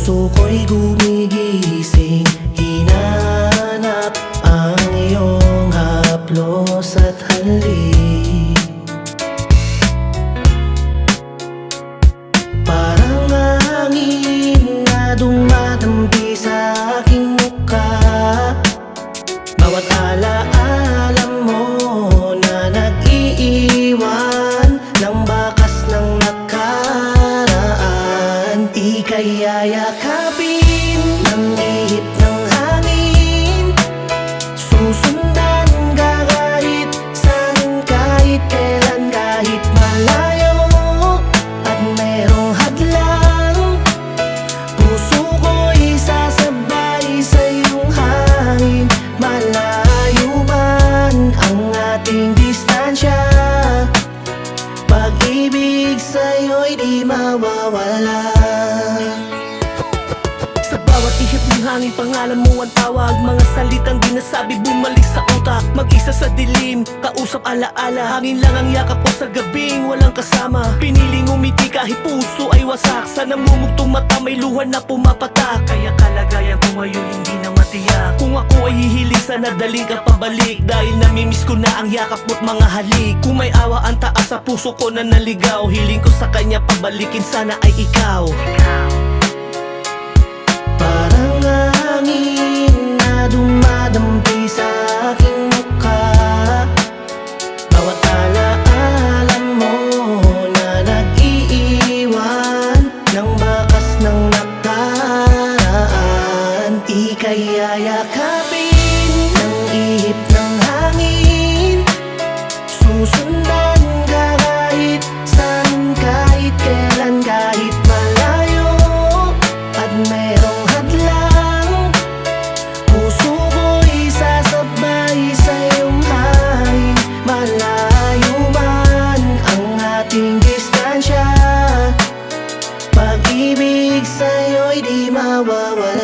puso ko'y gumigising, hinahanap ang iyong haplos at halik. Parang hangin na dumadampi sa aking mukha, bawat alaala mo na nag-iiwan ng bakas ng nakaraan. Ika'y yayakapin ng ihip ng hangin, susundan ka kahit saan, kahit kailan, kahit malayo at merong hadlang. Puso ko'y sasabay sa iyong hangin, malayo man ang ating distansya. Pag-ibig sa'yo'y di mawawala. Sa bawat ihip ng hangin, pangalan mo ang tawag. Mga salitang di nasabi bumalik sa utak. Mag-isa sa dilim, kausap alaala. Hangin lang ang yakap ko sa gabing walang kasama. Piniling umiti kahit puso ay wasak. Sa namumugtong mata may luha na pumapatak. Kaya kalagayan ko ngayon hindi na matiyak. Kung ako ay hihiling sana daling ka pabalik, dahil namimiss ko na ang yakap mo't mga halik. Kung may awa ang taas sa puso ko na naligaw, hiling ko sa kanya pabalikin sana ay ikaw. Parang hangin na dumadampi sa aking mukha, bawat alaala mo na nag-iiwan ng bakas ng nakaraan. Ika'y yayakapin ng ihip ng hangin, susundan ka kahit saan, kahit kailan, kahit malayo at merong hadlang. Puso ko'y sasabay sa iyong hangin, malayo man ang ating distansya. Pag-ibig sa'yo'y di mawawala.